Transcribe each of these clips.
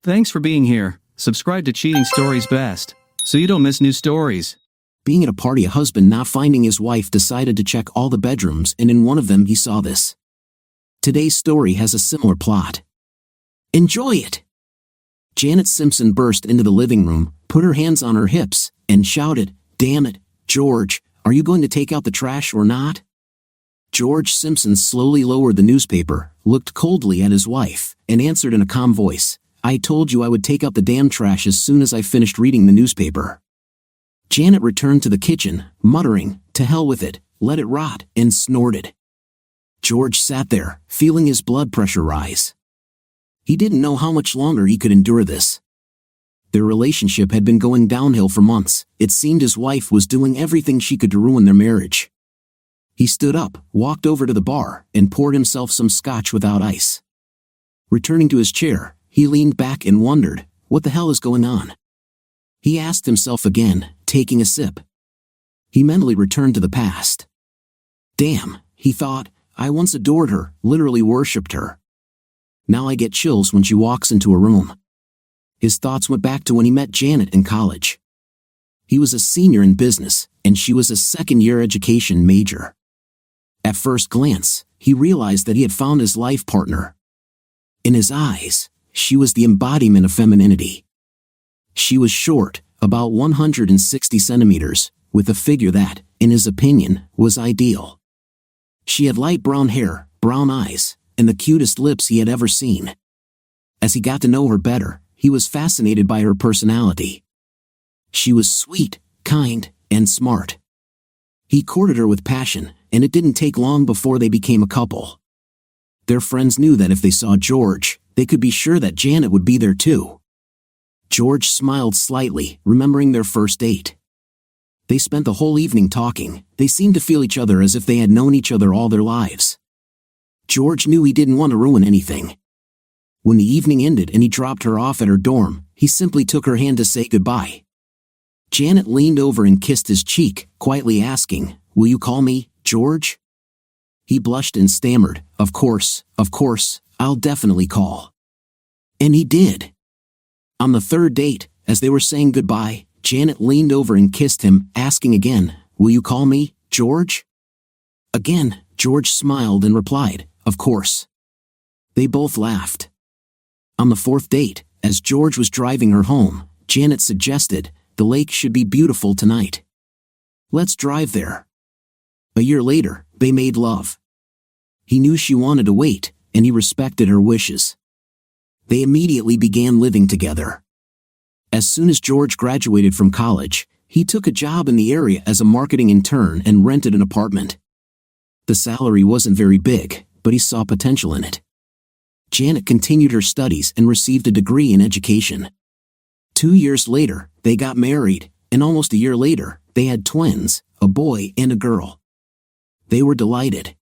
Thanks for being here. Subscribe to Cheating Stories Best, so you don't miss new stories. Being at a party, a husband not finding his wife decided to check all the bedrooms, and in one of them he saw this. Today's story has a similar plot. Enjoy it! Janet Simpson burst into the living room, put her hands on her hips, and shouted, "Damn it, George, are you going to take out the trash or not?" George Simpson slowly lowered the newspaper, looked coldly at his wife, and answered in a calm voice, "I told you I would take out the damn trash as soon as I finished reading the newspaper." Janet returned to the kitchen, muttering, "To hell with it, let it rot," and snorted. George sat there, feeling his blood pressure rise. He didn't know how much longer he could endure this. Their relationship had been going downhill for months. It seemed his wife was doing everything she could to ruin their marriage. He stood up, walked over to the bar, and poured himself some scotch without ice. Returning to his chair, he leaned back and wondered, what the hell is going on? He asked himself again, taking a sip. He mentally returned to the past. Damn, he thought, I once adored her, literally worshipped her. Now I get chills when she walks into a room. His thoughts went back to when he met Janet in college. He was a senior in business, and she was a second-year education major. At first glance, he realized that he had found his life partner. In his eyes, she was the embodiment of femininity. She was short, about 160 centimeters, with a figure that, in his opinion, was ideal. She had light brown hair, brown eyes, and the cutest lips he had ever seen. As he got to know her better, he was fascinated by her personality. She was sweet, kind, and smart. He courted her with passion, and it didn't take long before they became a couple. Their friends knew that if they saw George, they could be sure that Janet would be there too. George smiled slightly, remembering their first date. They spent the whole evening talking. They seemed to feel each other as if they had known each other all their lives. George knew he didn't want to ruin anything. When the evening ended and he dropped her off at her dorm, he simply took her hand to say goodbye. Janet leaned over and kissed his cheek, quietly asking, "Will you call me, George?" He blushed and stammered, of course, I'll definitely call." And he did. On the third date, as they were saying goodbye, Janet leaned over and kissed him, asking again, "Will you call me, George?" Again, George smiled and replied, "Of course." They both laughed. On the fourth date, as George was driving her home, Janet suggested, "The lake should be beautiful tonight. Let's drive there." A year later, they made love. He knew she wanted to wait, and he respected her wishes. They immediately began living together. As soon as George graduated from college, he took a job in the area as a marketing intern and rented an apartment. The salary wasn't very big, but he saw potential in it. Janet continued her studies and received a degree in education. 2 years later, they got married, and almost a year later, they had twins, a boy and a girl. They were delighted.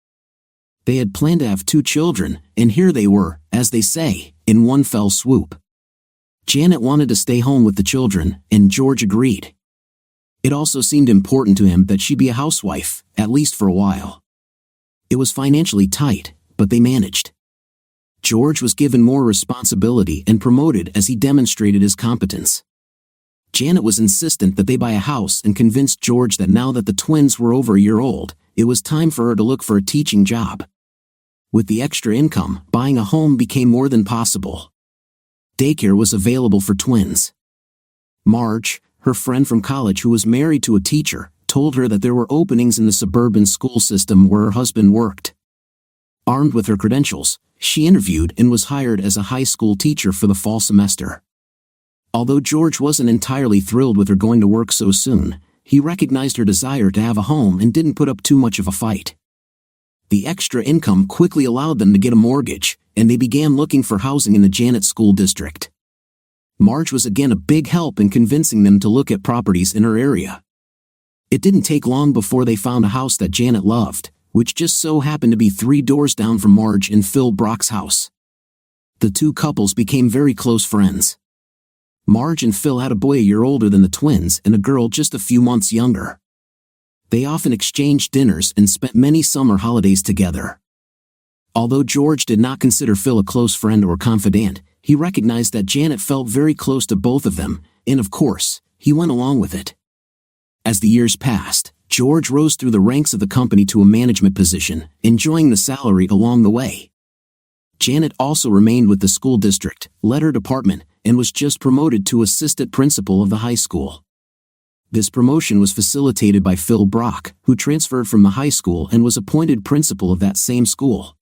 They had planned to have 2 children, and here they were, as they say, in one fell swoop. Janet wanted to stay home with the children, and George agreed. It also seemed important to him that she be a housewife, at least for a while. It was financially tight, but they managed. George was given more responsibility and promoted as he demonstrated his competence. Janet was insistent that they buy a house and convinced George that now that the twins were over a year old, it was time for her to look for a teaching job. With the extra income, buying a home became more than possible. Daycare was available for twins. Marge, her friend from college who was married to a teacher, told her that there were openings in the suburban school system where her husband worked. Armed with her credentials, she interviewed and was hired as a high school teacher for the fall semester. Although George wasn't entirely thrilled with her going to work so soon, he recognized her desire to have a home and didn't put up too much of a fight. The extra income quickly allowed them to get a mortgage, and they began looking for housing in the Janet School District. Marge was again a big help in convincing them to look at properties in her area. It didn't take long before they found a house that Janet loved, which just so happened to be 3 doors down from Marge and Phil Brock's house. The 2 couples became very close friends. Marge and Phil had a boy a year older than the twins and a girl just a few months younger. They often exchanged dinners and spent many summer holidays together. Although George did not consider Phil a close friend or confidant, he recognized that Janet felt very close to both of them, and of course, he went along with it. As the years passed, George rose through the ranks of the company to a management position, enjoying the salary along the way. Janet also remained with the school district, led her department, and was just promoted to assistant principal of the high school. This promotion was facilitated by Phil Brock, who transferred from the high school and was appointed principal of that same school.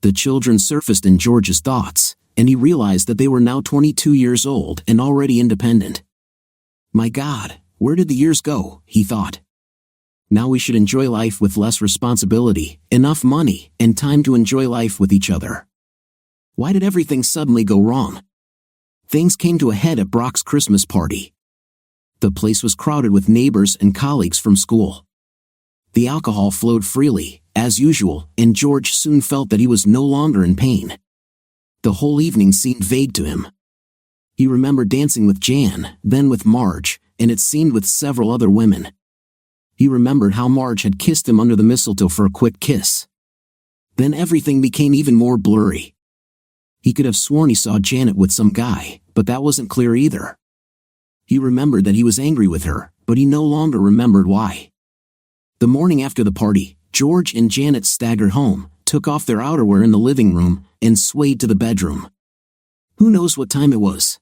The children surfaced in George's thoughts, and he realized that they were now 22 years old and already independent. My God, where did the years go, he thought. Now we should enjoy life with less responsibility, enough money, and time to enjoy life with each other. Why did everything suddenly go wrong? Things came to a head at Brock's Christmas party. The place was crowded with neighbors and colleagues from school. The alcohol flowed freely, as usual, and George soon felt that he was no longer in pain. The whole evening seemed vague to him. He remembered dancing with Jan, then with Marge, and it seemed with several other women. He remembered how Marge had kissed him under the mistletoe for a quick kiss. Then everything became even more blurry. He could have sworn he saw Janet with some guy, but that wasn't clear either. He remembered that he was angry with her, but he no longer remembered why. The morning after the party, George and Janet staggered home, took off their outerwear in the living room, and swayed to the bedroom. Who knows what time it was?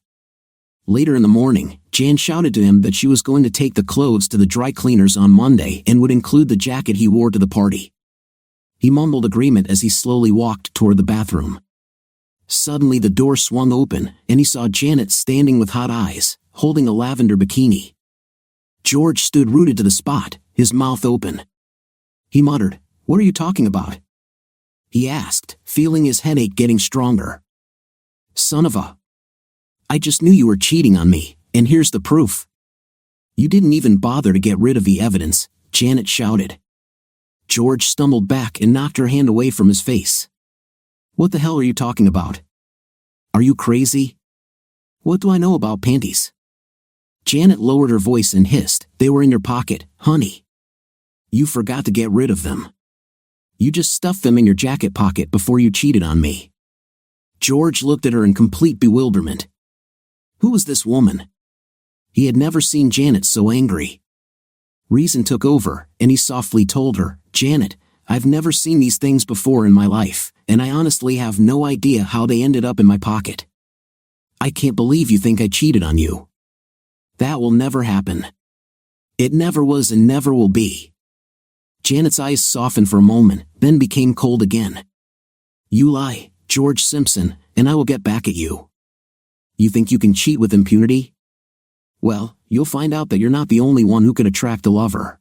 Later in the morning, Jan shouted to him that she was going to take the clothes to the dry cleaners on Monday and would include the jacket he wore to the party. He mumbled agreement as he slowly walked toward the bathroom. Suddenly the door swung open, and he saw Janet standing with hot eyes, holding a lavender bikini. George stood rooted to the spot, his mouth open. He muttered, "What are you talking about?" He asked, feeling his headache getting stronger. "Son of a... I just knew you were cheating on me, and here's the proof." "You didn't even bother to get rid of the evidence," Janet shouted. George stumbled back and knocked her hand away from his face. "What the hell are you talking about? Are you crazy? What do I know about panties?" Janet lowered her voice and hissed, "They were in your pocket, honey. You forgot to get rid of them. You just stuffed them in your jacket pocket before you cheated on me." George looked at her in complete bewilderment. Who was this woman? He had never seen Janet so angry. Reason took over, and he softly told her, "Janet, I've never seen these things before in my life, and I honestly have no idea how they ended up in my pocket. I can't believe you think I cheated on you. That will never happen. It never was and never will be." Janet's eyes softened for a moment, then became cold again. "You lie, George Simpson, and I will get back at you. You think you can cheat with impunity? Well, you'll find out that you're not the only one who could attract a lover."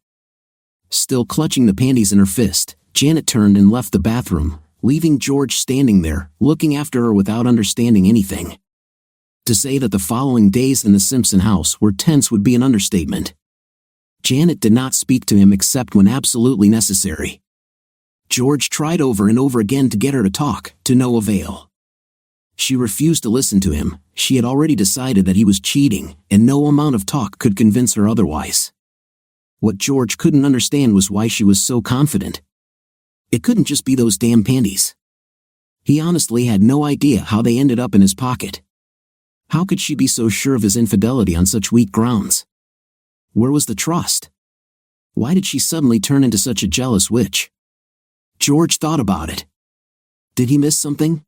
Still clutching the panties in her fist, Janet turned and left the bathroom, leaving George standing there, looking after her without understanding anything. To say that the following days in the Simpson house were tense would be an understatement. Janet did not speak to him except when absolutely necessary. George tried over and over again to get her to talk, to no avail. She refused to listen to him. She had already decided that he was cheating, and no amount of talk could convince her otherwise. What George couldn't understand was why she was so confident. It couldn't just be those damn panties. He honestly had no idea how they ended up in his pocket. How could she be so sure of his infidelity on such weak grounds? Where was the trust? Why did she suddenly turn into such a jealous witch? George thought about it. Did he miss something?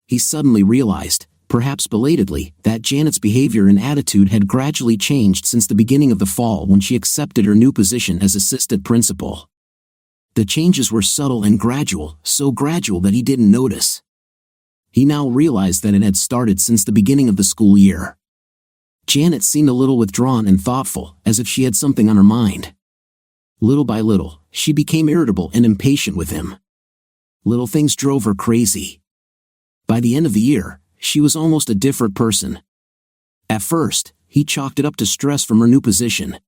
He suddenly realized, perhaps belatedly, that Janet's behavior and attitude had gradually changed since the beginning of the fall when she accepted her new position as assistant principal. The changes were subtle and gradual, so gradual that he didn't notice. He now realized that it had started since the beginning of the school year. Janet seemed a little withdrawn and thoughtful, as if she had something on her mind. Little by little, she became irritable and impatient with him. Little things drove her crazy. By the end of the year, she was almost a different person. At first, he chalked it up to stress from her new position.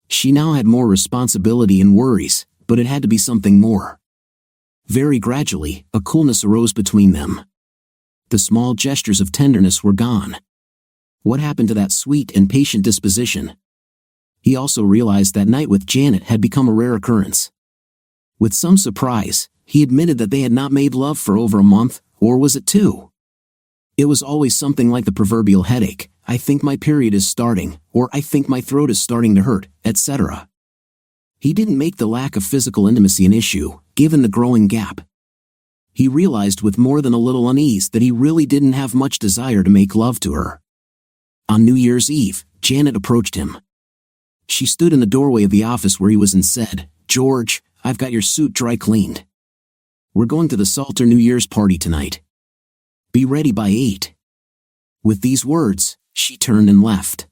She now had more responsibility and worries, but it had to be something more. Very gradually, a coolness arose between them. The small gestures of tenderness were gone. What happened to that sweet and patient disposition? He also realized that night with Janet had become a rare occurrence. With some surprise, he admitted that they had not made love for over a month, or was it 2? It was always something like the proverbial headache, I think my period is starting, or I think my throat is starting to hurt, etc. He didn't make the lack of physical intimacy an issue, given the growing gap. He realized with more than a little unease that he really didn't have much desire to make love to her. On New Year's Eve, Janet approached him. She stood in the doorway of the office where he was and said, "George, I've got your suit dry cleaned. We're going to the Salter New Year's party tonight. Be ready by 8. With these words, she turned and left.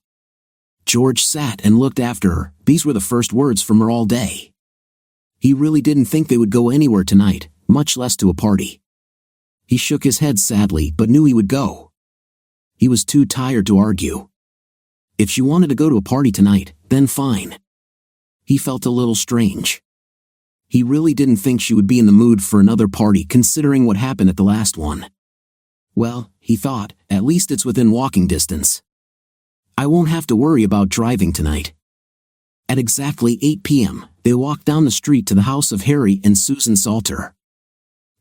George sat and looked after her. These were the first words from her all day. He really didn't think they would go anywhere tonight, much less to a party. He shook his head sadly but knew he would go. He was too tired to argue. If she wanted to go to a party tonight, then fine. He felt a little strange. He really didn't think she would be in the mood for another party considering what happened at the last one. Well, he thought, at least it's within walking distance. I won't have to worry about driving tonight. At exactly 8 p.m., they walked down the street to the house of Harry and Susan Salter.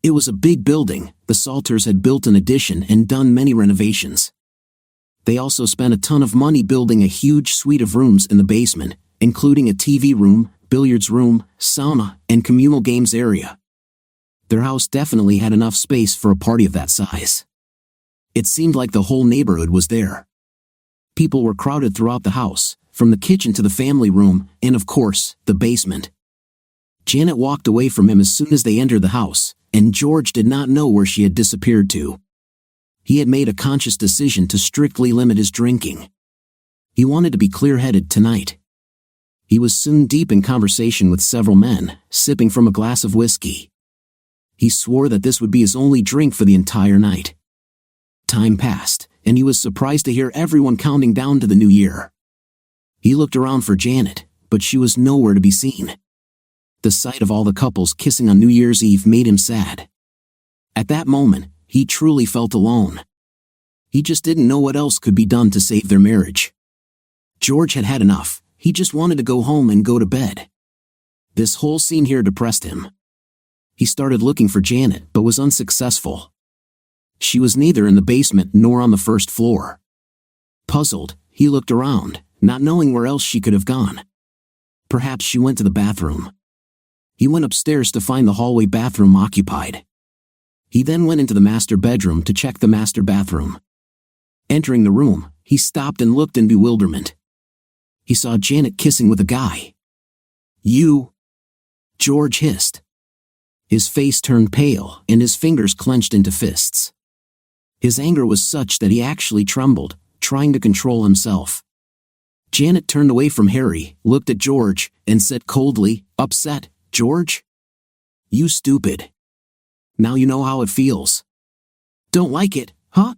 It was a big building. The Salters had built an addition and done many renovations. They also spent a ton of money building a huge suite of rooms in the basement, including a TV room, billiards room, sauna, and communal games area. Their house definitely had enough space for a party of that size. It seemed like the whole neighborhood was there. People were crowded throughout the house, from the kitchen to the family room, and of course, the basement. Janet walked away from him as soon as they entered the house, and George did not know where she had disappeared to. He had made a conscious decision to strictly limit his drinking. He wanted to be clear-headed tonight. He was soon deep in conversation with several men, sipping from a glass of whiskey. He swore that this would be his only drink for the entire night. Time passed, and he was surprised to hear everyone counting down to the new year. He looked around for Janet, but she was nowhere to be seen. The sight of all the couples kissing on New Year's Eve made him sad. At that moment, he truly felt alone. He just didn't know what else could be done to save their marriage. George had had enough. He just wanted to go home and go to bed. This whole scene here depressed him. He started looking for Janet but was unsuccessful. She was neither in the basement nor on the first floor. Puzzled, he looked around, not knowing where else she could have gone. Perhaps she went to the bathroom. He went upstairs to find the hallway bathroom occupied. He then went into the master bedroom to check the master bathroom. Entering the room, he stopped and looked in bewilderment. He saw Janet kissing with a guy. "You?" George hissed. His face turned pale and his fingers clenched into fists. His anger was such that he actually trembled, trying to control himself. Janet turned away from Harry, looked at George, and said coldly, upset, "George? You stupid. Now you know how it feels. Don't like it, huh?"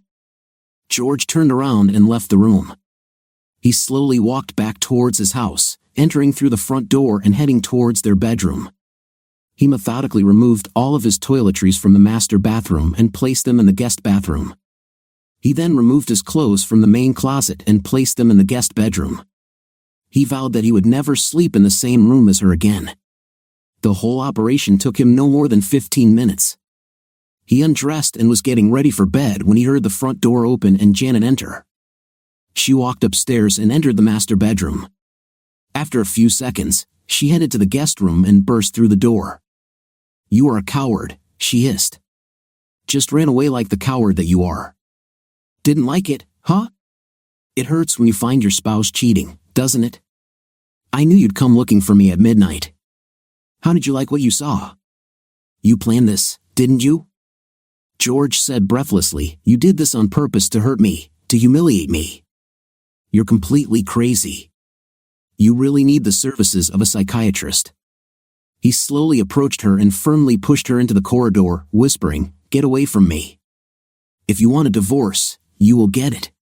George turned around and left the room. He slowly walked back towards his house, entering through the front door and heading towards their bedroom. He methodically removed all of his toiletries from the master bathroom and placed them in the guest bathroom. He then removed his clothes from the main closet and placed them in the guest bedroom. He vowed that he would never sleep in the same room as her again. The whole operation took him no more than 15 minutes. He undressed and was getting ready for bed when he heard the front door open and Janet enter. She walked upstairs and entered the master bedroom. After a few seconds, she headed to the guest room and burst through the door. "You are a coward," she hissed. "Just ran away like the coward that you are. Didn't like it, huh? It hurts when you find your spouse cheating, doesn't it? I knew you'd come looking for me at midnight. How did you like what you saw? You planned this, didn't you?" George said breathlessly, "You did this on purpose to hurt me, to humiliate me. You're completely crazy. You really need the services of a psychiatrist." He slowly approached her and firmly pushed her into the corridor, whispering, "Get away from me. If you want a divorce, you will get it.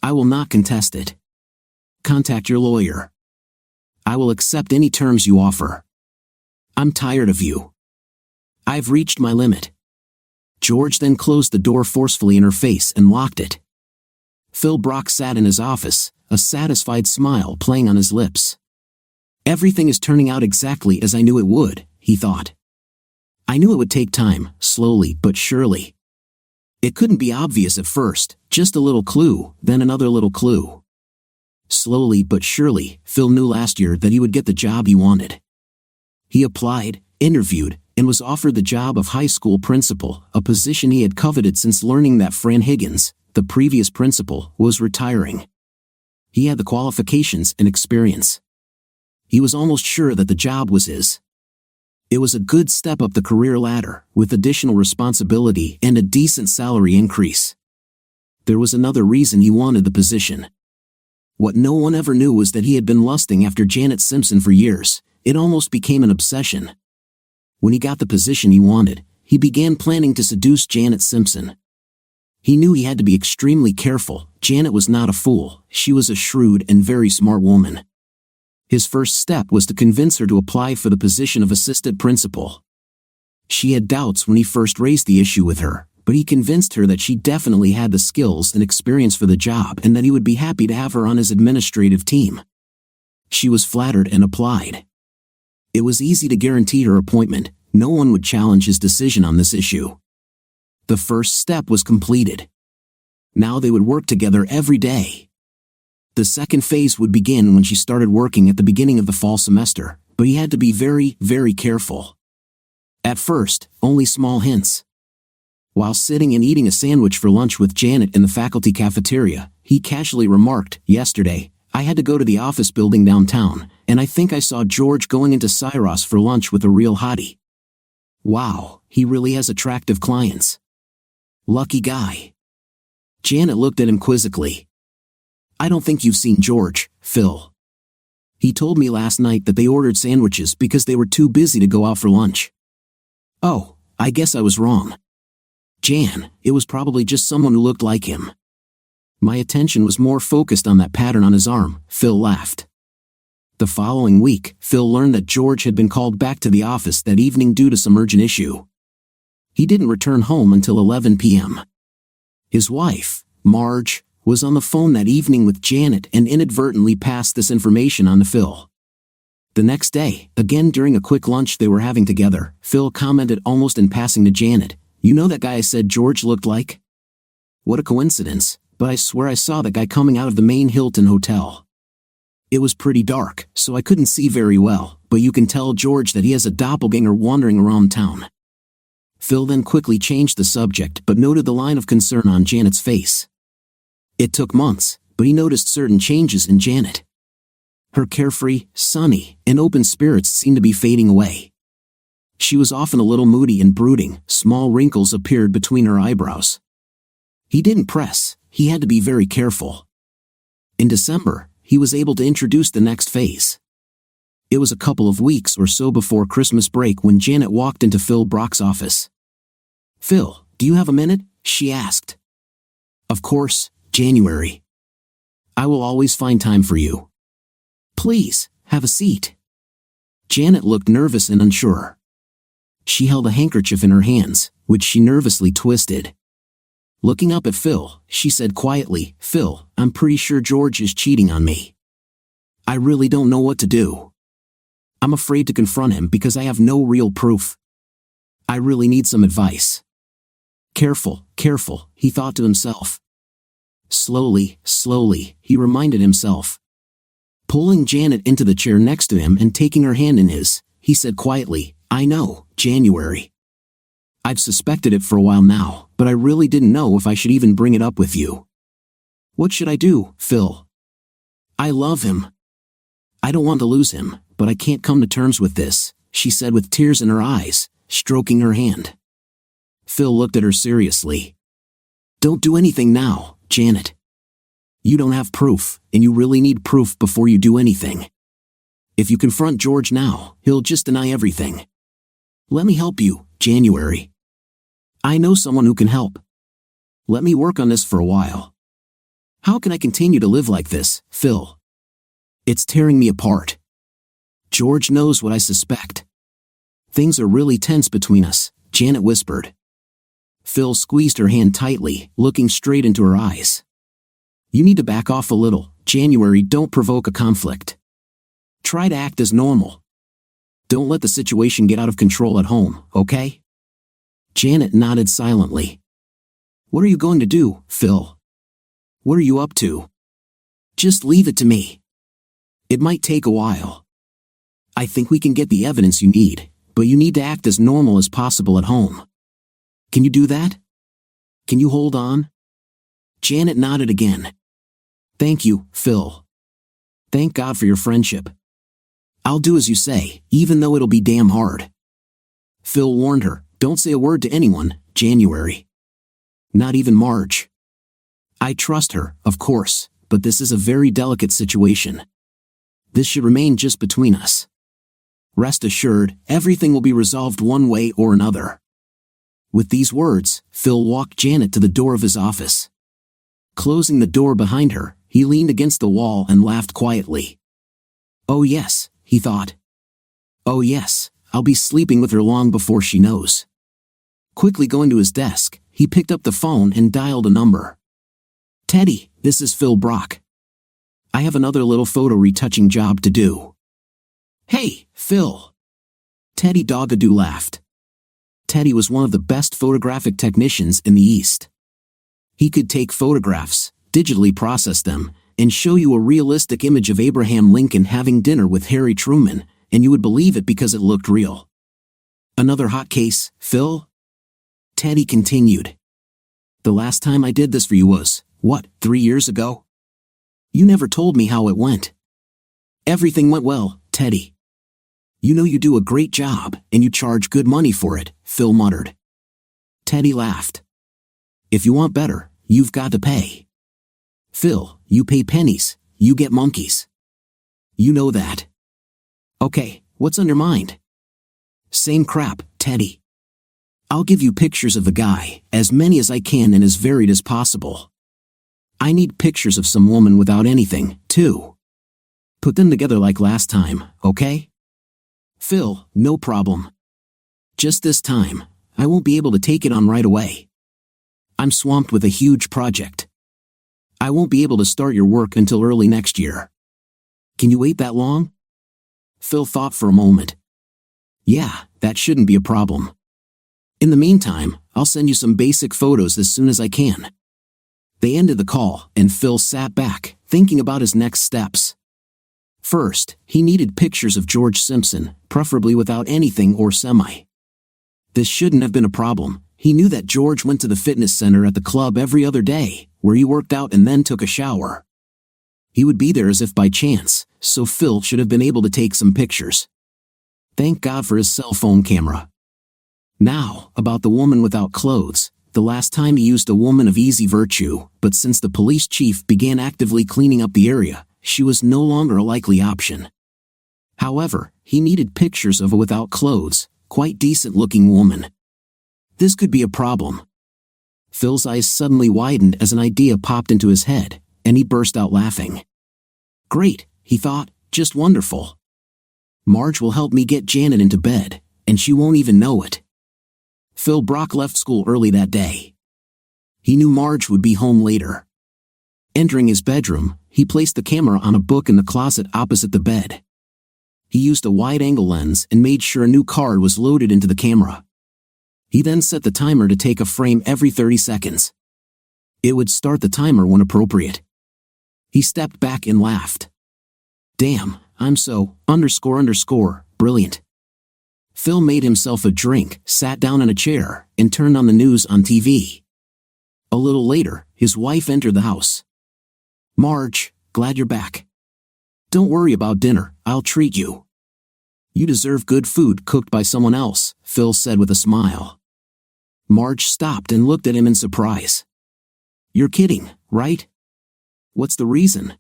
I will not contest it. Contact your lawyer. I will accept any terms you offer. I'm tired of you. I've reached my limit." George then closed the door forcefully in her face and locked it. Phil Brock sat in his office, a satisfied smile playing on his lips. "Everything is turning out exactly as I knew it would," he thought. "I knew it would take time, slowly but surely. It couldn't be obvious at first, just a little clue, then another little clue. Slowly but surely, Phil knew last year that he would get the job he wanted. He applied, interviewed, and was offered the job of high school principal, a position he had coveted since learning that Fran Higgins, the previous principal, was retiring. He had the qualifications and experience. He was almost sure that the job was his. It was a good step up the career ladder, with additional responsibility and a decent salary increase. There was another reason he wanted the position. What no one ever knew was that he had been lusting after Janet Simpson for years. It almost became an obsession. When he got the position he wanted, he began planning to seduce Janet Simpson. He knew he had to be extremely careful. Janet was not a fool, she was a shrewd and very smart woman. His first step was to convince her to apply for the position of assistant principal. She had doubts when he first raised the issue with her, but he convinced her that she definitely had the skills and experience for the job and that he would be happy to have her on his administrative team. She was flattered and applied. It was easy to guarantee her appointment. No one would challenge his decision on this issue. The first step was completed. Now they would work together every day. The second phase would begin when she started working at the beginning of the fall semester, but he had to be very, very careful. At first, only small hints. While sitting and eating a sandwich for lunch with Janet in the faculty cafeteria, he casually remarked, "Yesterday, I had to go to the office building downtown, and I think I saw George going into Syros for lunch with a real hottie. Wow, he really has attractive clients. Lucky guy." Janet looked at him quizzically. "I don't think you've seen George, Phil. He told me last night that they ordered sandwiches because they were too busy to go out for lunch." "Oh, I guess I was wrong. Jan, it was probably just someone who looked like him. My attention was more focused on that pattern on his arm," Phil laughed. The following week, Phil learned that George had been called back to the office that evening due to some urgent issue. He didn't return home until 11 p.m. His wife, Marge, was on the phone that evening with Janet and inadvertently passed this information on to Phil. The next day, again during a quick lunch they were having together, Phil commented almost in passing to Janet, "You know that guy I said George looked like? What a coincidence, but I swear I saw that guy coming out of the main Hilton hotel. It was pretty dark, so I couldn't see very well, but you can tell George that he has a doppelganger wandering around town." Phil then quickly changed the subject but noted the line of concern on Janet's face. It took months, but he noticed certain changes in Janet. Her carefree, sunny, and open spirits seemed to be fading away. She was often a little moody and brooding. Small wrinkles appeared between her eyebrows. He didn't press, he had to be very careful. In December, he was able to introduce the next phase. It was a couple of weeks or so before Christmas break when Janet walked into Phil Brock's office. "Phil, do you have a minute?" she asked. "Of course, January. I will always find time for you. Please, have a seat." Janet looked nervous and unsure. She held a handkerchief in her hands, which she nervously twisted. Looking up at Phil, she said quietly, "Phil, I'm pretty sure George is cheating on me. I really don't know what to do. I'm afraid to confront him because I have no real proof. I really need some advice." Careful, careful, he thought to himself. Slowly, he reminded himself. Pulling Janet into the chair next to him and taking her hand in his, he said quietly, "I know, January. I've suspected it for a while now, but I really didn't know if I should even bring it up with you. What should I do, Phil? I love him. I don't want to lose him, but I can't come to terms with this," she said with tears in her eyes, stroking her hand. Phil looked at her seriously. "Don't do anything now, Janet. You don't have proof, and you really need proof before you do anything. If you confront George now, he'll just deny everything. Let me help you, January. I know someone who can help. Let me work on this for a while. How can I continue to live like this, Phil? It's tearing me apart. George knows what I suspect. Things are really tense between us," Janet whispered. Phil squeezed her hand tightly, looking straight into her eyes. "You need to back off a little, January. Don't provoke a conflict. Try to act as normal. Don't let the situation get out of control at home, okay?" Janet nodded silently. What are you going to do, Phil? What are you up to? Just leave it to me. It might take a while. I think we can get the evidence you need, but you need to act as normal as possible at home. Can you do that? Can you hold on? Janet nodded again. Thank you, Phil. Thank God for your friendship. I'll do as you say, even though it'll be damn hard. Phil warned her, don't say a word to anyone, January. Not even Marge. I trust her, of course, but this is a very delicate situation. This should remain just between us. Rest assured, everything will be resolved one way or another. With these words, Phil walked Janet to the door of his office. Closing the door behind her, he leaned against the wall and laughed quietly. Oh yes, he thought. Oh yes, I'll be sleeping with her long before she knows. Quickly going to his desk, he picked up the phone and dialed a number. Teddy, this is Phil Brock. I have another little photo retouching job to do. Hey, Phil. Teddy Dogadoo laughed. Teddy was one of the best photographic technicians in the East. He could take photographs, digitally process them, and show you a realistic image of Abraham Lincoln having dinner with Harry Truman, and you would believe it because it looked real. Another hot case, Phil? Teddy continued. The last time I did this for you was, 3 years ago? You never told me how it went. Everything went well, Teddy. You know you do a great job, and you charge good money for it, Phil muttered. Teddy laughed. If you want better, you've got to pay. Phil, you pay pennies, you get monkeys. You know that. Okay, what's on your mind? Same crap, Teddy. I'll give you pictures of the guy, as many as I can and as varied as possible. I need pictures of some woman without anything, too. Put them together like last time, okay? Phil, no problem. Just this time, I won't be able to take it on right away. I'm swamped with a huge project. I won't be able to start your work until early next year. Can you wait that long? Phil thought for a moment. Yeah, that shouldn't be a problem. In the meantime, I'll send you some basic photos as soon as I can. They ended the call, and Phil sat back, thinking about his next steps. First, he needed pictures of George Simpson, preferably without anything or semi. This shouldn't have been a problem. He knew that George went to the fitness center at the club every other day, where he worked out and then took a shower. He would be there as if by chance, so Phil should have been able to take some pictures. Thank God for his cell phone camera. Now, about the woman without clothes. The last time he used a woman of easy virtue, but since the police chief began actively cleaning up the area, she was no longer a likely option. However, he needed pictures of a without clothes, quite decent-looking woman. This could be a problem. Phil's eyes suddenly widened as an idea popped into his head, and he burst out laughing. Great, he thought, just wonderful. Marge will help me get Janet into bed, and she won't even know it. Phil Brock left school early that day. He knew Marge would be home later. Entering his bedroom, he placed the camera on a book in the closet opposite the bed. He used a wide-angle lens and made sure a new card was loaded into the camera. He then set the timer to take a frame every 30 seconds. It would start the timer when appropriate. He stepped back and laughed. Damn, I'm so, brilliant. Phil made himself a drink, sat down in a chair, and turned on the news on TV. A little later, his wife entered the house. Marge, glad you're back. Don't worry about dinner, I'll treat you. You deserve good food cooked by someone else, Phil said with a smile. Marge stopped and looked at him in surprise. You're kidding, right? What's the reason?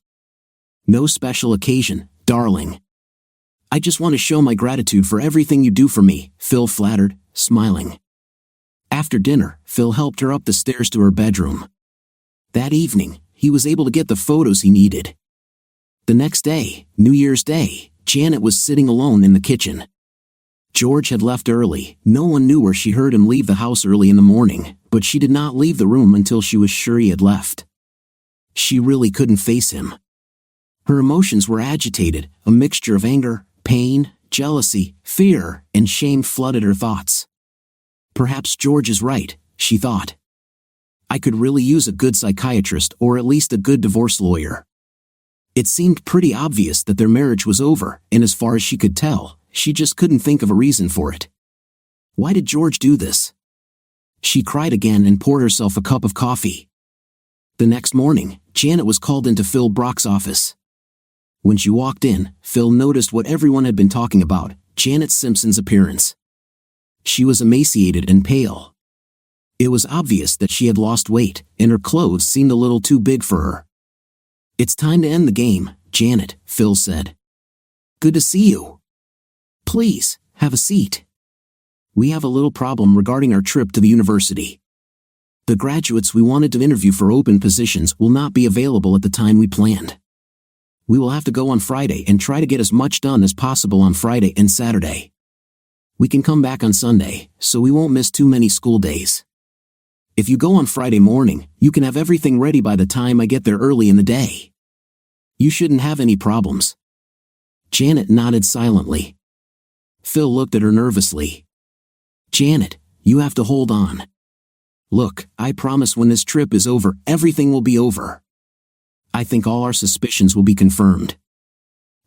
No special occasion, darling. I just want to show my gratitude for everything you do for me, Phil flattered, smiling. After dinner, Phil helped her up the stairs to her bedroom. That evening, he was able to get the photos he needed. The next day, New Year's Day, Janet was sitting alone in the kitchen. George had left early. No one knew where she heard him leave the house early in the morning, but she did not leave the room until she was sure he had left. She really couldn't face him. Her emotions were agitated, a mixture of anger, pain, jealousy, fear, and shame flooded her thoughts. Perhaps George is right, she thought. I could really use a good psychiatrist or at least a good divorce lawyer. It seemed pretty obvious that their marriage was over, and as far as she could tell, she just couldn't think of a reason for it. Why did George do this? She cried again and poured herself a cup of coffee. The next morning, Janet was called into Phil Brock's office. When she walked in, Phil noticed what everyone had been talking about, Janet Simpson's appearance. She was emaciated and pale. It was obvious that she had lost weight, and her clothes seemed a little too big for her. "It's time to end the game, Janet," Phil said. "Good to see you. Please, have a seat. We have a little problem regarding our trip to the university. The graduates we wanted to interview for open positions will not be available at the time we planned. We will have to go on Friday and try to get as much done as possible on Friday and Saturday. We can come back on Sunday, so we won't miss too many school days. If you go on Friday morning, you can have everything ready by the time I get there early in the day. You shouldn't have any problems." Janet nodded silently. Phil looked at her nervously. "Janet, you have to hold on. Look, I promise when this trip is over, everything will be over. I think all our suspicions will be confirmed."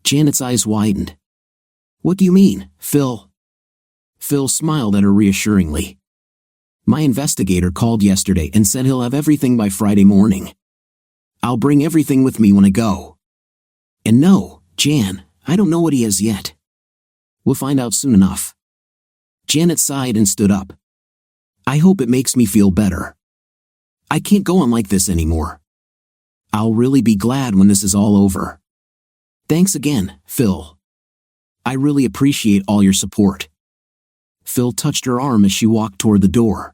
Janet's eyes widened. "What do you mean, Phil?" Phil smiled at her reassuringly. "My investigator called yesterday and said he'll have everything by Friday morning. I'll bring everything with me when I go. And no, Jan, I don't know what he has yet. We'll find out soon enough." Janet sighed and stood up. "I hope it makes me feel better. I can't go on like this anymore. I'll really be glad when this is all over. Thanks again, Phil. I really appreciate all your support." Phil touched her arm as she walked toward the door.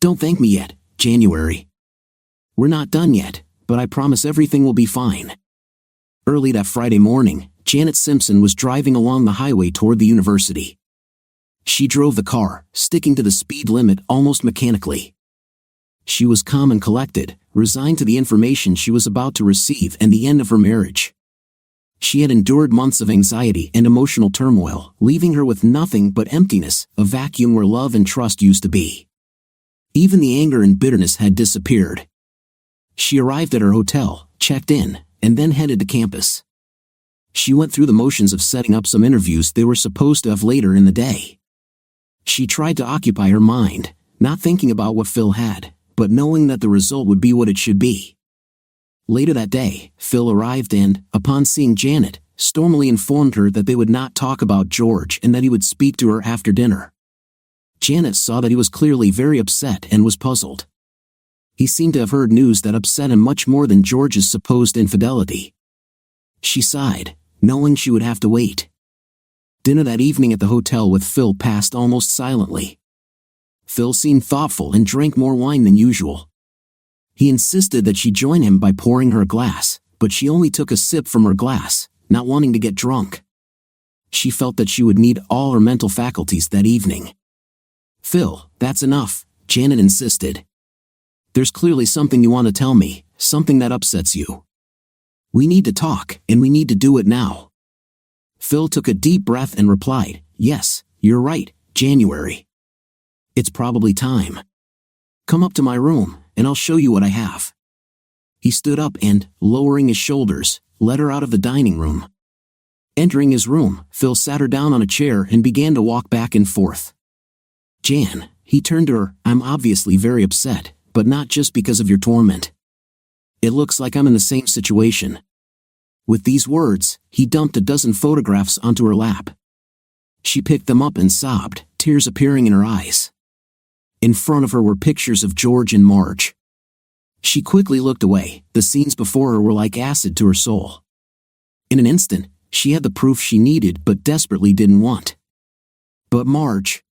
"Don't thank me yet, January. We're not done yet, but I promise everything will be fine." Early that Friday morning, Janet Simpson was driving along the highway toward the university. She drove the car, sticking to the speed limit almost mechanically. She was calm and collected, resigned to the information she was about to receive and the end of her marriage. She had endured months of anxiety and emotional turmoil, leaving her with nothing but emptiness, a vacuum where love and trust used to be. Even the anger and bitterness had disappeared. She arrived at her hotel, checked in, and then headed to campus. She went through the motions of setting up some interviews they were supposed to have later in the day. She tried to occupy her mind, not thinking about what Phil had, but knowing that the result would be what it should be. Later that day, Phil arrived and, upon seeing Janet, stormily informed her that they would not talk about George and that he would speak to her after dinner. Janet saw that he was clearly very upset and was puzzled. He seemed to have heard news that upset him much more than George's supposed infidelity. She sighed, knowing she would have to wait. Dinner that evening at the hotel with Phil passed almost silently. Phil seemed thoughtful and drank more wine than usual. He insisted that she join him by pouring her a glass, but she only took a sip from her glass, not wanting to get drunk. She felt that she would need all her mental faculties that evening. "Phil, that's enough," Janet insisted. "There's clearly something you want to tell me, something that upsets you. We need to talk, and we need to do it now." Phil took a deep breath and replied, "Yes, you're right, January. It's probably time. Come up to my room, and I'll show you what I have." He stood up and, lowering his shoulders, led her out of the dining room. Entering his room, Phil sat her down on a chair and began to walk back and forth. "Jan," he turned to her, "I'm obviously very upset, but not just because of your torment. It looks like I'm in the same situation." With these words, he dumped a dozen photographs onto her lap. She picked them up and sobbed, tears appearing in her eyes. In front of her were pictures of George and Marge. She quickly looked away, the scenes before her were like acid to her soul. In an instant, she had the proof she needed but desperately didn't want. But Marge.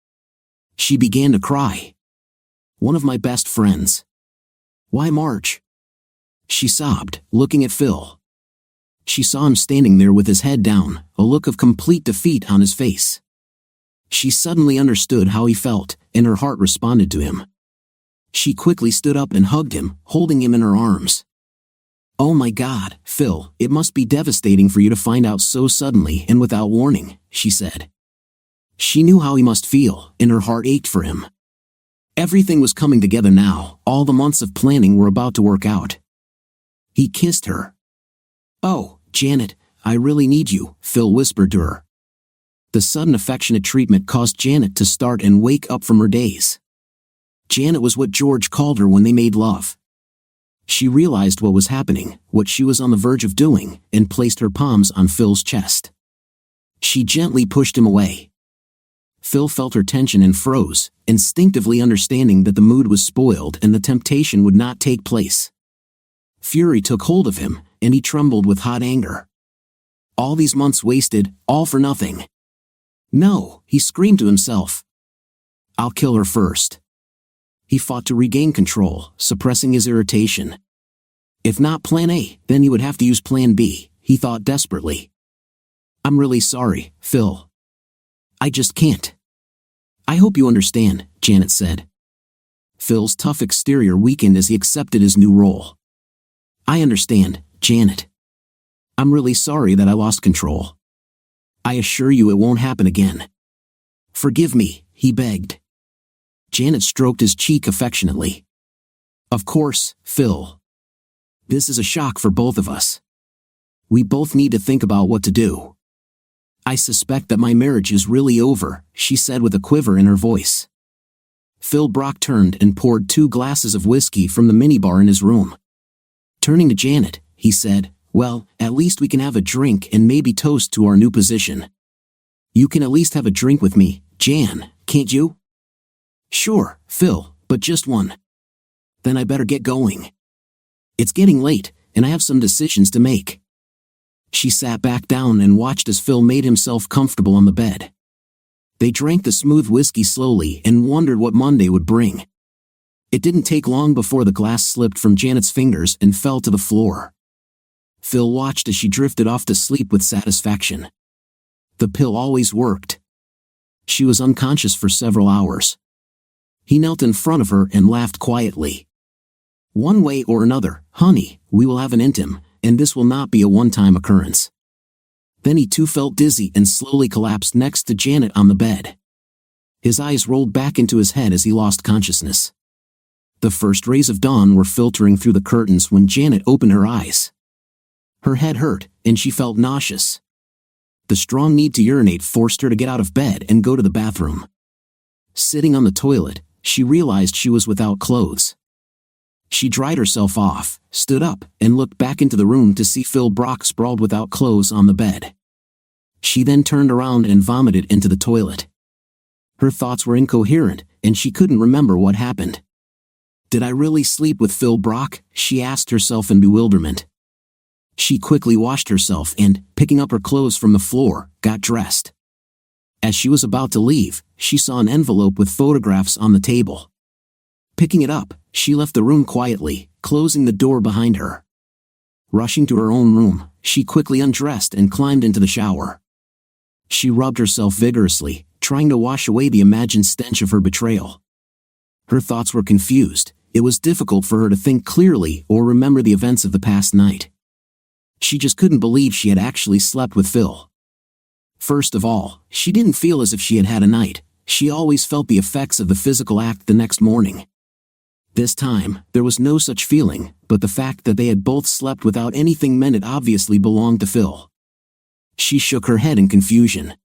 She began to cry. "One of my best friends. Why Marge?" She sobbed, looking at Phil. She saw him standing there with his head down, a look of complete defeat on his face. She suddenly understood how he felt, and her heart responded to him. She quickly stood up and hugged him, holding him in her arms. "Oh my God, Phil, it must be devastating for you to find out so suddenly and without warning," she said. She knew how he must feel, and her heart ached for him. Everything was coming together now. All the months of planning were about to work out. He kissed her. "Oh, Janet, I really need you," Phil whispered to her. The sudden affectionate treatment caused Janet to start and wake up from her daze. Janet was what George called her when they made love. She realized what was happening, what she was on the verge of doing, and placed her palms on Phil's chest. She gently pushed him away. Phil felt her tension and froze, instinctively understanding that the mood was spoiled and the temptation would not take place. Fury took hold of him, and he trembled with hot anger. All these months wasted, all for nothing. "No," he screamed to himself. "I'll kill her first." He fought to regain control, suppressing his irritation. If not Plan A, then he would have to use Plan B, he thought desperately. "I'm really sorry, Phil. I just can't." "I hope you understand," Janet said. Phil's tough exterior weakened as he accepted his new role. "I understand, Janet. I'm really sorry that I lost control. I assure you it won't happen again. Forgive me," he begged. Janet stroked his cheek affectionately. "Of course, Phil. This is a shock for both of us. We both need to think about what to do. I suspect that my marriage is really over," she said with a quiver in her voice. Phil Brock turned and poured 2 glasses of whiskey from the minibar in his room. Turning to Janet, he said, "Well, at least we can have a drink and maybe toast to our new position. You can at least have a drink with me, Jan, can't you?" "Sure, Phil, but just one." "Then I better get going. It's getting late, and I have some decisions to make." She sat back down and watched as Phil made himself comfortable on the bed. They drank the smooth whiskey slowly and wondered what Monday would bring. It didn't take long before the glass slipped from Janet's fingers and fell to the floor. Phil watched as she drifted off to sleep with satisfaction. The pill always worked. She was unconscious for several hours. He knelt in front of her and laughed quietly. "One way or another, honey, we will have an intim, and this will not be a one-time occurrence." Then he too felt dizzy and slowly collapsed next to Janet on the bed. His eyes rolled back into his head as he lost consciousness. The first rays of dawn were filtering through the curtains when Janet opened her eyes. Her head hurt, and she felt nauseous. The strong need to urinate forced her to get out of bed and go to the bathroom. Sitting on the toilet, she realized she was without clothes. She dried herself off, stood up, and looked back into the room to see Phil Brock sprawled without clothes on the bed. She then turned around and vomited into the toilet. Her thoughts were incoherent, and she couldn't remember what happened. Did I really sleep with Phil Brock? She asked herself in bewilderment. She quickly washed herself and, picking up her clothes from the floor, got dressed. As she was about to leave, she saw an envelope with photographs on the table. Picking it up, she left the room quietly, closing the door behind her. Rushing to her own room, she quickly undressed and climbed into the shower. She rubbed herself vigorously, trying to wash away the imagined stench of her betrayal. Her thoughts were confused. It was difficult for her to think clearly or remember the events of the past night. She just couldn't believe she had actually slept with Phil. First of all, she didn't feel as if she had had a night. She always felt the effects of the physical act the next morning. This time, there was no such feeling, but the fact that they had both slept without anything meant it obviously belonged to Phil. She shook her head in confusion.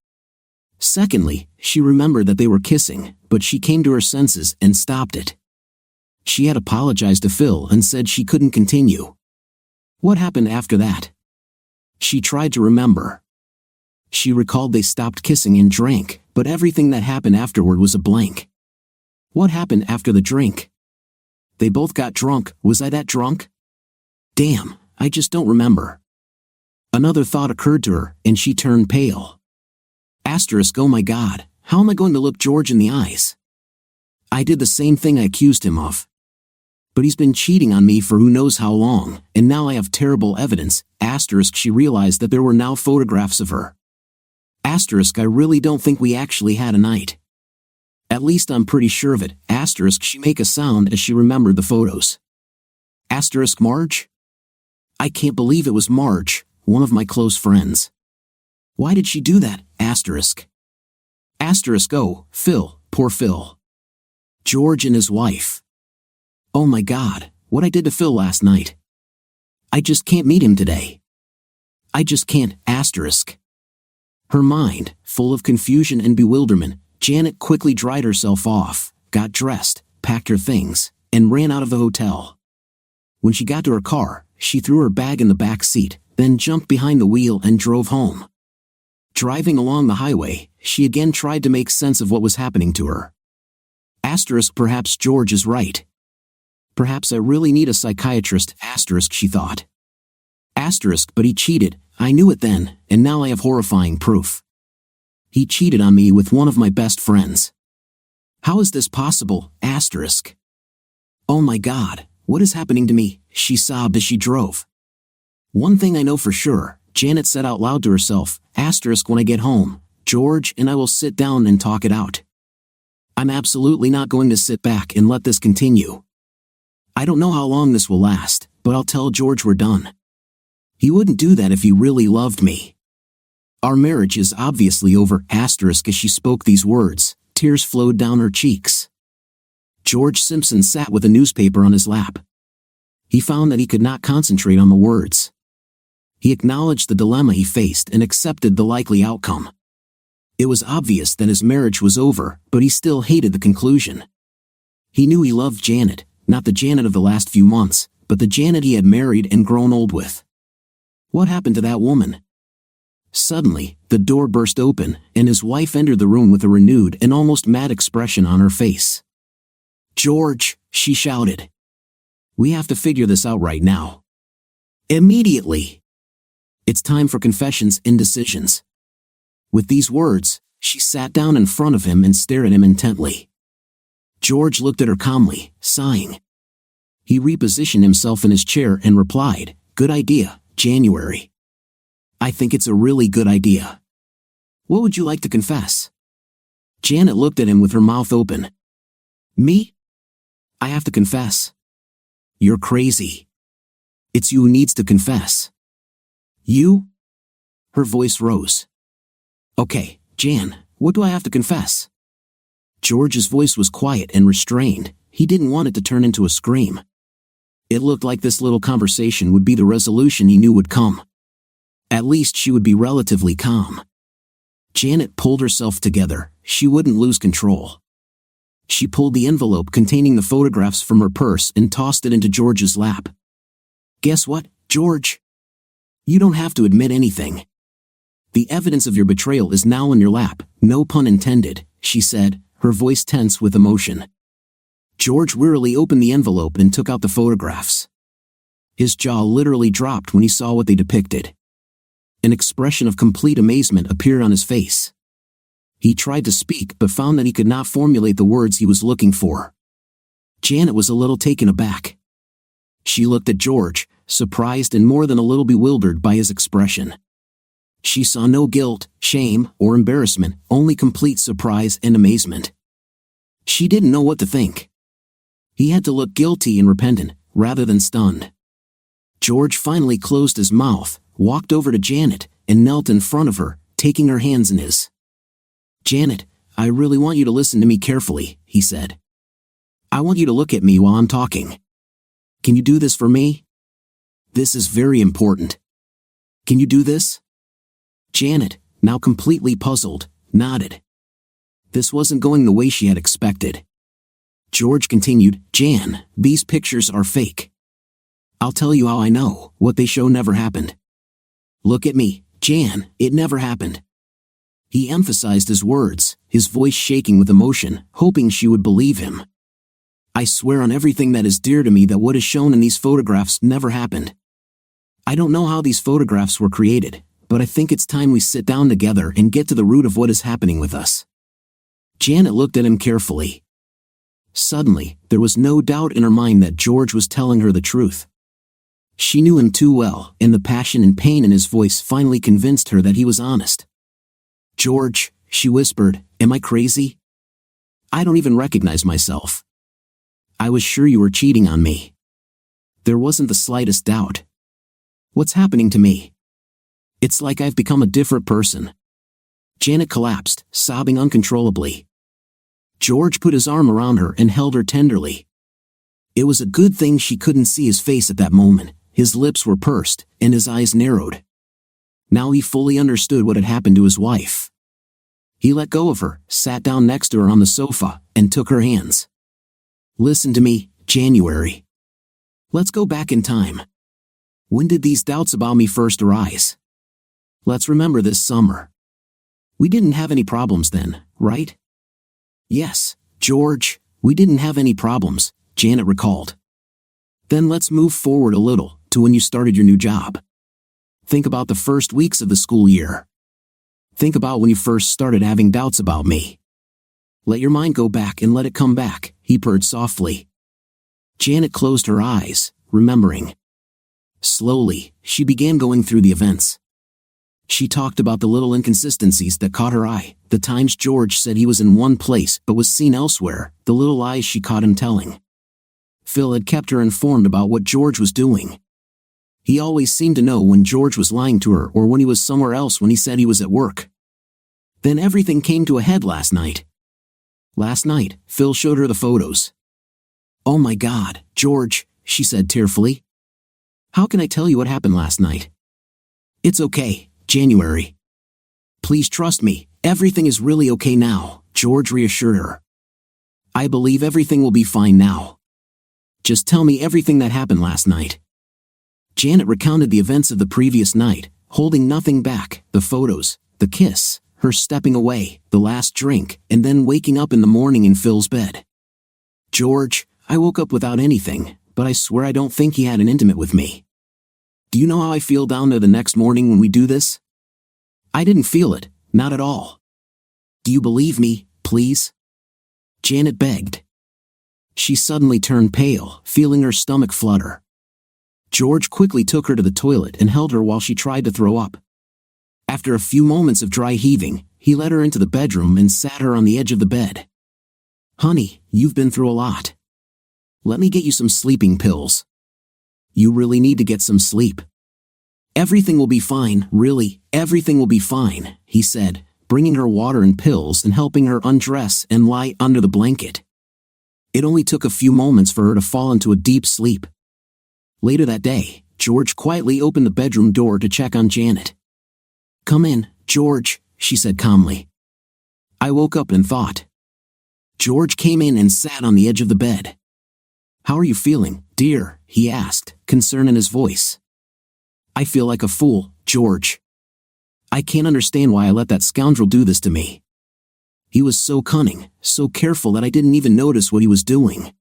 Secondly, she remembered that they were kissing, but she came to her senses and stopped it. She had apologized to Phil and said she couldn't continue. What happened after that? She tried to remember. She recalled they stopped kissing and drank, but everything that happened afterward was a blank. What happened after the drink? They both got drunk. Was I that drunk? Damn, I just don't remember. Another thought occurred to her, and she turned pale. Asterisk, oh my God, how am I going to look George in the eyes? I did the same thing I accused him of. But he's been cheating on me for who knows how long, and now I have terrible evidence. Asterisk, she realized that there were now photographs of her. Asterisk, I really don't think we actually had a night. At least I'm pretty sure of it. Asterisk, she made a sound as she remembered the photos. Asterisk, Marge? I can't believe it was Marge, one of my close friends. Why did she do that? Asterisk. Asterisk, oh, Phil, poor Phil. George and his wife. Oh my God, what I did to Phil last night. I just can't meet him today. I just can't, asterisk. Her mind, full of confusion and bewilderment, Janet quickly dried herself off, got dressed, packed her things, and ran out of the hotel. When she got to her car, she threw her bag in the back seat, then jumped behind the wheel and drove home. Driving along the highway, she again tried to make sense of what was happening to her. Asterisk, perhaps George is right. Perhaps I really need a psychiatrist, asterisk, she thought. Asterisk, but he cheated, I knew it then, and now I have horrifying proof. He cheated on me with one of my best friends. How is this possible, asterisk? Oh my God, what is happening to me, she sobbed as she drove. One thing I know for sure, Janet said out loud to herself, asterisk, when I get home, George and I will sit down and talk it out. I'm absolutely not going to sit back and let this continue. I don't know how long this will last, but I'll tell George we're done. He wouldn't do that if he really loved me. Our marriage is obviously over, asterisk. As she spoke these words, tears flowed down her cheeks. George Simpson sat with a newspaper on his lap. He found that he could not concentrate on the words. He acknowledged the dilemma he faced and accepted the likely outcome. It was obvious that his marriage was over, but he still hated the conclusion. He knew he loved Janet, not the Janet of the last few months, but the Janet he had married and grown old with. What happened to that woman? Suddenly, the door burst open, and his wife entered the room with a renewed and almost mad expression on her face. George, she shouted. We have to figure this out right now. Immediately. It's time for confessions and decisions. With these words, she sat down in front of him and stared at him intently. George looked at her calmly, sighing. He repositioned himself in his chair and replied, Good idea, January. I think it's a really good idea. What would you like to confess? Janet looked at him with her mouth open. Me? I have to confess. You're crazy. It's you who needs to confess. You? Her voice rose. Okay, Jan, what do I have to confess? George's voice was quiet and restrained. He didn't want it to turn into a scream. It looked like this little conversation would be the resolution he knew would come. At least she would be relatively calm. Janet pulled herself together. She wouldn't lose control. She pulled the envelope containing the photographs from her purse and tossed it into George's lap. Guess what, George? You don't have to admit anything. The evidence of your betrayal is now in your lap, no pun intended, she said, her voice tense with emotion. George wearily opened the envelope and took out the photographs. His jaw literally dropped when he saw what they depicted. An expression of complete amazement appeared on his face. He tried to speak but found that he could not formulate the words he was looking for. Janet was a little taken aback. She looked at George, surprised and more than a little bewildered by his expression. She saw no guilt, shame, or embarrassment, only complete surprise and amazement. She didn't know what to think. He had to look guilty and repentant, rather than stunned. George finally closed his mouth, walked over to Janet, and knelt in front of her, taking her hands in his. Janet, I really want you to listen to me carefully, he said. I want you to look at me while I'm talking. Can you do this for me? This is very important. Can you do this? Janet, now completely puzzled, nodded. This wasn't going the way she had expected. George continued, Jan, these pictures are fake. I'll tell you how I know. What they show never happened. Look at me, Jan, it never happened. He emphasized his words, his voice shaking with emotion, hoping she would believe him. I swear on everything that is dear to me that what is shown in these photographs never happened. I don't know how these photographs were created, but I think it's time we sit down together and get to the root of what is happening with us. Janet looked at him carefully. Suddenly, there was no doubt in her mind that George was telling her the truth. She knew him too well, and the passion and pain in his voice finally convinced her that he was honest. George, she whispered, am I crazy? I don't even recognize myself. I was sure you were cheating on me. There wasn't the slightest doubt. What's happening to me? It's like I've become a different person. Janet collapsed, sobbing uncontrollably. George put his arm around her and held her tenderly. It was a good thing she couldn't see his face at that moment. His lips were pursed, and his eyes narrowed. Now he fully understood what had happened to his wife. He let go of her, sat down next to her on the sofa, and took her hands. Listen to me, January. Let's go back in time. When did these doubts about me first arise? Let's remember this summer. We didn't have any problems then, right? Yes, George, we didn't have any problems, Janet recalled. Then let's move forward a little, to when you started your new job. Think about the first weeks of the school year. Think about when you first started having doubts about me. Let your mind go back and let it come back, he purred softly. Janet closed her eyes, remembering. Slowly, she began going through the events. She talked about the little inconsistencies that caught her eye, the times George said he was in one place but was seen elsewhere, the little lies she caught him telling. Phil had kept her informed about what George was doing. He always seemed to know when George was lying to her or when he was somewhere else when he said he was at work. Then everything came to a head last night. Last night, Phil showed her the photos. Oh my God, George, she said tearfully. How can I tell you what happened last night? It's okay, January. Please trust me, everything is really okay now, George reassured her. I believe everything will be fine now. Just tell me everything that happened last night. Janet recounted the events of the previous night, holding nothing back, the photos, the kiss, her stepping away, the last drink, and then waking up in the morning in Phil's bed. George, I woke up without anything, but I swear I don't think he had an intimate with me. Do you know how I feel down there the next morning when we do this? I didn't feel it, not at all. Do you believe me, please? Janet begged. She suddenly turned pale, feeling her stomach flutter. George quickly took her to the toilet and held her while she tried to throw up. After a few moments of dry heaving, he led her into the bedroom and sat her on the edge of the bed. Honey, you've been through a lot. Let me get you some sleeping pills. You really need to get some sleep. Everything will be fine, really, everything will be fine, he said, bringing her water and pills and helping her undress and lie under the blanket. It only took a few moments for her to fall into a deep sleep. Later that day, George quietly opened the bedroom door to check on Janet. Come in, George, she said calmly. I woke up and thought. George came in and sat on the edge of the bed. How are you feeling, dear? He asked, concern in his voice. I feel like a fool, George. I can't understand why I let that scoundrel do this to me. He was so cunning, so careful that I didn't even notice what he was doing.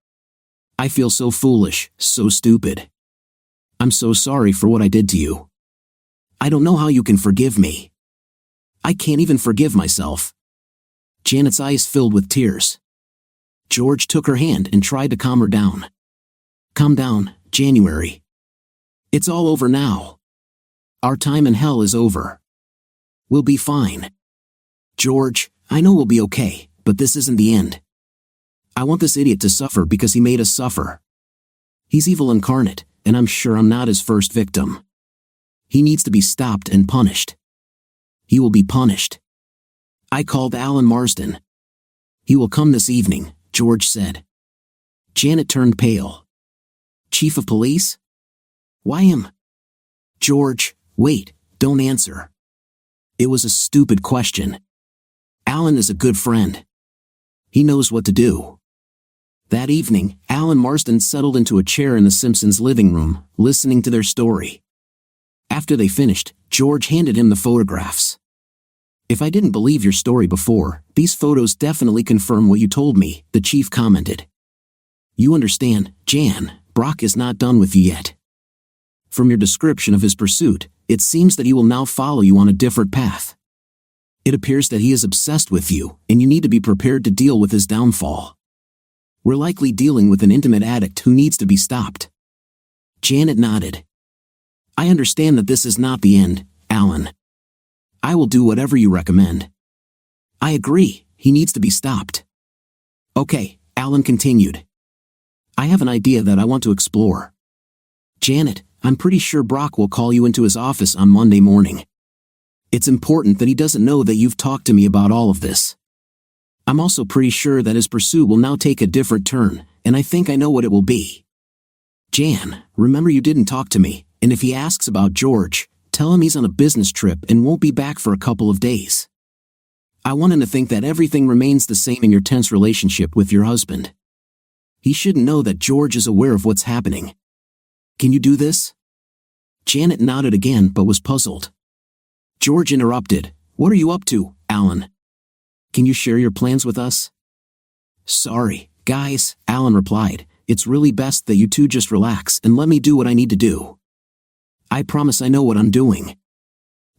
I feel so foolish, so stupid. I'm so sorry for what I did to you. I don't know how you can forgive me. I can't even forgive myself. Janet's eyes filled with tears. George took her hand and tried to calm her down. Calm down, January. It's all over now. Our time in hell is over. We'll be fine. George, I know we'll be okay, but this isn't the end. I want this idiot to suffer because he made us suffer. He's evil incarnate, and I'm sure I'm not his first victim. He needs to be stopped and punished. He will be punished. I called Alan Marsden. He will come this evening, George said. Janet turned pale. Chief of police? Why him? George, wait, don't answer. It was a stupid question. Alan is a good friend. He knows what to do. That evening, Alan Marsden settled into a chair in the Simpsons' living room, listening to their story. After they finished, George handed him the photographs. If I didn't believe your story before, these photos definitely confirm what you told me, the chief commented. You understand, Jan, Brock is not done with you yet. From your description of his pursuit, it seems that he will now follow you on a different path. It appears that he is obsessed with you, and you need to be prepared to deal with his downfall. We're likely dealing with an intimate addict who needs to be stopped. Janet nodded. I understand that this is not the end, Alan. I will do whatever you recommend. I agree, he needs to be stopped. Okay, Alan continued. I have an idea that I want to explore. Janet, I'm pretty sure Brock will call you into his office on Monday morning. It's important that he doesn't know that you've talked to me about all of this. I'm also pretty sure that his pursuit will now take a different turn, and I think I know what it will be. Jan, remember you didn't talk to me, and if he asks about George, tell him he's on a business trip and won't be back for a couple of days. I want him to think that everything remains the same in your tense relationship with your husband. He shouldn't know that George is aware of what's happening. Can you do this? Janet nodded again but was puzzled. George interrupted. What are you up to, Alan? Can you share your plans with us? Sorry, guys, Alan replied. It's really best that you two just relax and let me do what I need to do. I promise I know what I'm doing.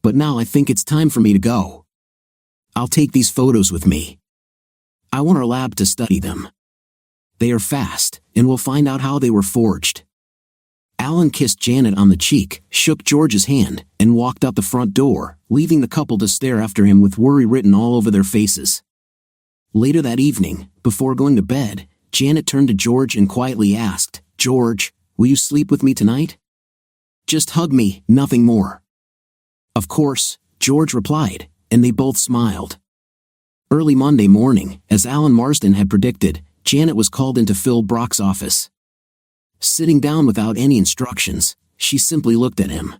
But now I think it's time for me to go. I'll take these photos with me. I want our lab to study them. They are fast, and we'll find out how they were forged. Alan kissed Janet on the cheek, shook George's hand, and walked out the front door, leaving the couple to stare after him with worry written all over their faces. Later that evening, before going to bed, Janet turned to George and quietly asked, George, will you sleep with me tonight? Just hug me, nothing more. Of course, George replied, and they both smiled. Early Monday morning, as Alan Marsden had predicted, Janet was called into Phil Brock's office. Sitting down without any instructions, she simply looked at him.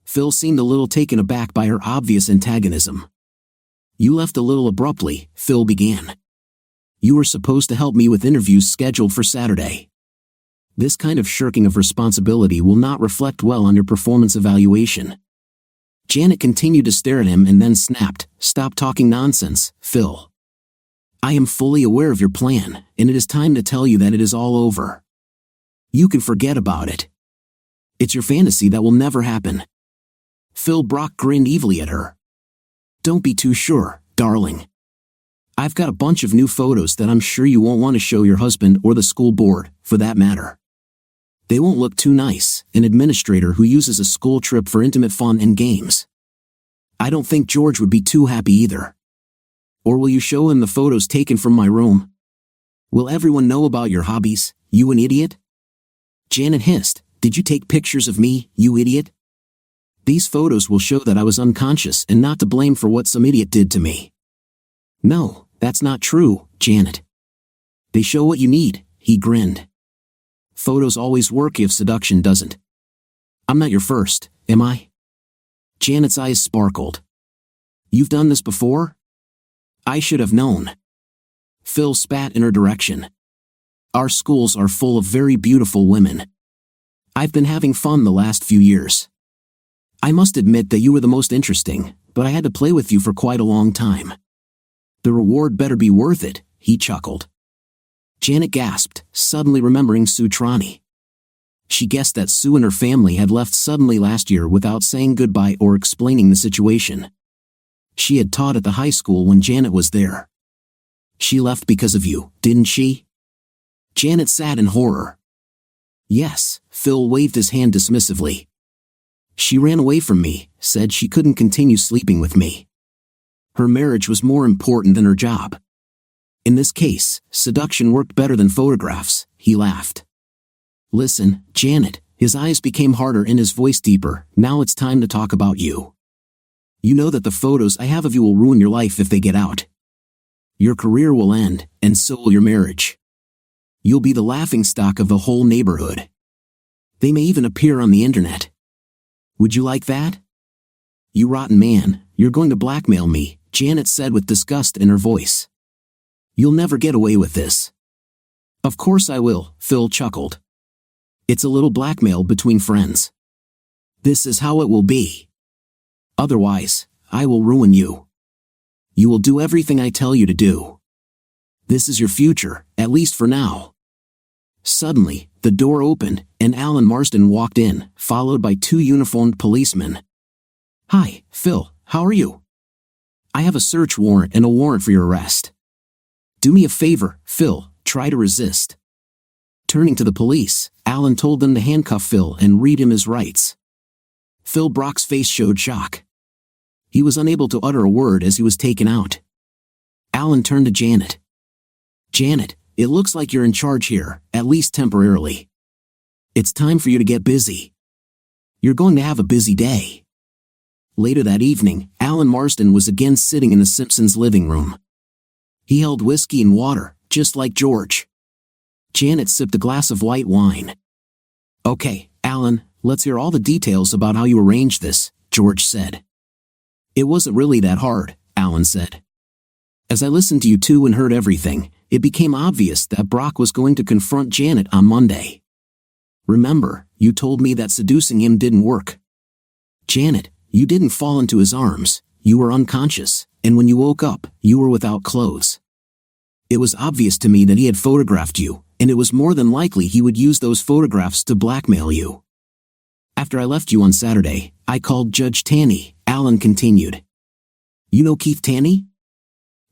Phil seemed a little taken aback by her obvious antagonism. You left a little abruptly, Phil began. You were supposed to help me with interviews scheduled for Saturday. This kind of shirking of responsibility will not reflect well on your performance evaluation. Janet continued to stare at him and then snapped, Stop talking nonsense, Phil. I am fully aware of your plan, and it is time to tell you that it is all over. You can forget about it. It's your fantasy that will never happen. Phil Brock grinned evilly at her. Don't be too sure, darling. I've got a bunch of new photos that I'm sure you won't want to show your husband or the school board, for that matter. They won't look too nice, an administrator who uses a school trip for intimate fun and games. I don't think George would be too happy either. Or will you show him the photos taken from my room? Will everyone know about your hobbies, you an idiot? Janet hissed, Did you take pictures of me, you idiot? These photos will show that I was unconscious and not to blame for what some idiot did to me. No, that's not true, Janet. They show what you need, he grinned. Photos always work if seduction doesn't. I'm not your first, am I? Janet's eyes sparkled. You've done this before? I should have known. Phil spat in her direction. Our schools are full of very beautiful women. I've been having fun the last few years. I must admit that you were the most interesting, but I had to play with you for quite a long time. The reward better be worth it, he chuckled. Janet gasped, suddenly remembering Sue Trani. She guessed that Sue and her family had left suddenly last year without saying goodbye or explaining the situation. She had taught at the high school when Janet was there. She left because of you, didn't she? Janet sat in horror. Yes, Phil waved his hand dismissively. She ran away from me, said she couldn't continue sleeping with me. Her marriage was more important than her job. In this case, seduction worked better than photographs, he laughed. Listen, Janet, his eyes became harder and his voice deeper, now it's time to talk about you. You know that the photos I have of you will ruin your life if they get out. Your career will end, and so will your marriage. You'll be the laughingstock of the whole neighborhood. They may even appear on the internet. Would you like that? You rotten man, you're going to blackmail me, Janet said with disgust in her voice. You'll never get away with this. Of course I will, Phil chuckled. It's a little blackmail between friends. This is how it will be. Otherwise, I will ruin you. You will do everything I tell you to do. This is your future, at least for now. Suddenly, the door opened, and Alan Marsden walked in, followed by two uniformed policemen. Hi, Phil, how are you? I have a search warrant and a warrant for your arrest. Do me a favor, Phil, try to resist. Turning to the police, Alan told them to handcuff Phil and read him his rights. Phil Brock's face showed shock. He was unable to utter a word as he was taken out. Alan turned to Janet. Janet, it looks like you're in charge here, at least temporarily. It's time for you to get busy. You're going to have a busy day. Later that evening, Alan Marsden was again sitting in the Simpsons' living room. He held whiskey and water, just like George. Janet sipped a glass of white wine. Okay, Alan, let's hear all the details about how you arranged this, George said. It wasn't really that hard, Alan said. As I listened to you two and heard everything, it became obvious that Brock was going to confront Janet on Monday. Remember, you told me that seducing him didn't work. Janet, you didn't fall into his arms, you were unconscious, and when you woke up, you were without clothes. It was obvious to me that he had photographed you, and it was more than likely he would use those photographs to blackmail you. After I left you on Saturday, I called Judge Tanny, Alan continued. You know Keith Tanny?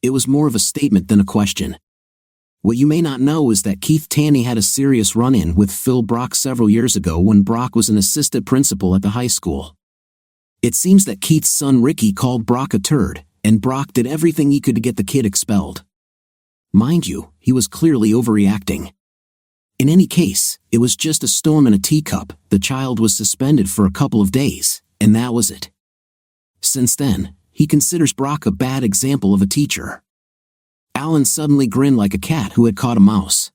It was more of a statement than a question. What you may not know is that Keith Tanny had a serious run-in with Phil Brock several years ago when Brock was an assistant principal at the high school. It seems that Keith's son Ricky called Brock a turd, and Brock did everything he could to get the kid expelled. Mind you, he was clearly overreacting. In any case, it was just a storm in a teacup. The child was suspended for a couple of days, and that was it. Since then, he considers Brock a bad example of a teacher. Alan suddenly grinned like a cat who had caught a mouse.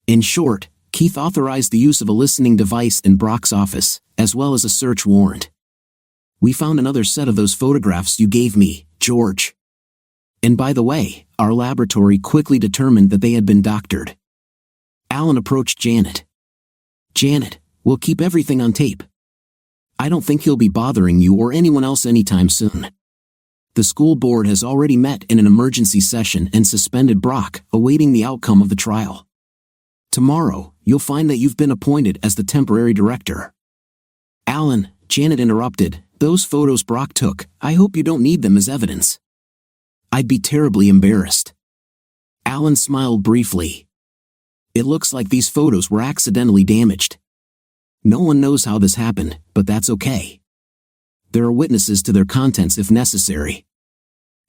In short, Keith authorized the use of a listening device in Brock's office, as well as a search warrant. We found another set of those photographs you gave me, George. And by the way, our laboratory quickly determined that they had been doctored. Alan approached Janet. Janet, we'll keep everything on tape. I don't think he'll be bothering you or anyone else anytime soon. The school board has already met in an emergency session and suspended Brock, awaiting the outcome of the trial. Tomorrow, you'll find that you've been appointed as the temporary director. Alan, Janet interrupted, those photos Brock took, I hope you don't need them as evidence. I'd be terribly embarrassed. Alan smiled briefly. It looks like these photos were accidentally damaged. No one knows how this happened, but that's okay. There are witnesses to their contents if necessary.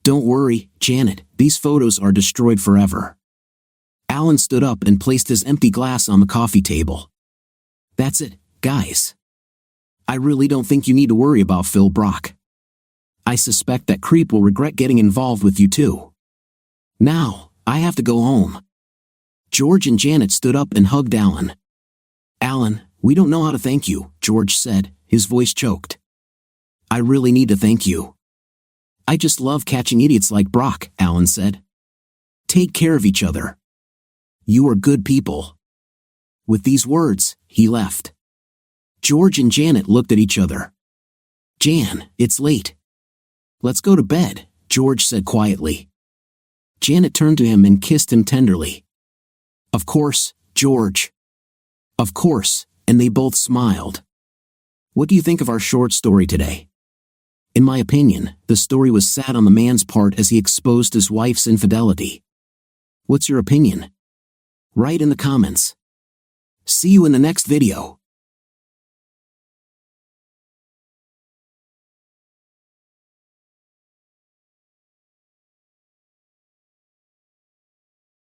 Don't worry, Janet, these photos are destroyed forever. Alan stood up and placed his empty glass on the coffee table. That's it, guys. I really don't think you need to worry about Phil Brock. I suspect that creep will regret getting involved with you too. Now, I have to go home. George and Janet stood up and hugged Alan. Alan, we don't know how to thank you, George said, his voice choked. I really need to thank you. I just love catching idiots like Brock, Alan said. Take care of each other. You are good people. With these words, he left. George and Janet looked at each other. Jan, it's late. Let's go to bed, George said quietly. Janet turned to him and kissed him tenderly. Of course, George. Of course, and they both smiled. What do you think of our short story today? In my opinion, the story was sad on the man's part as he exposed his wife's infidelity. What's your opinion? Write in the comments. See you in the next video.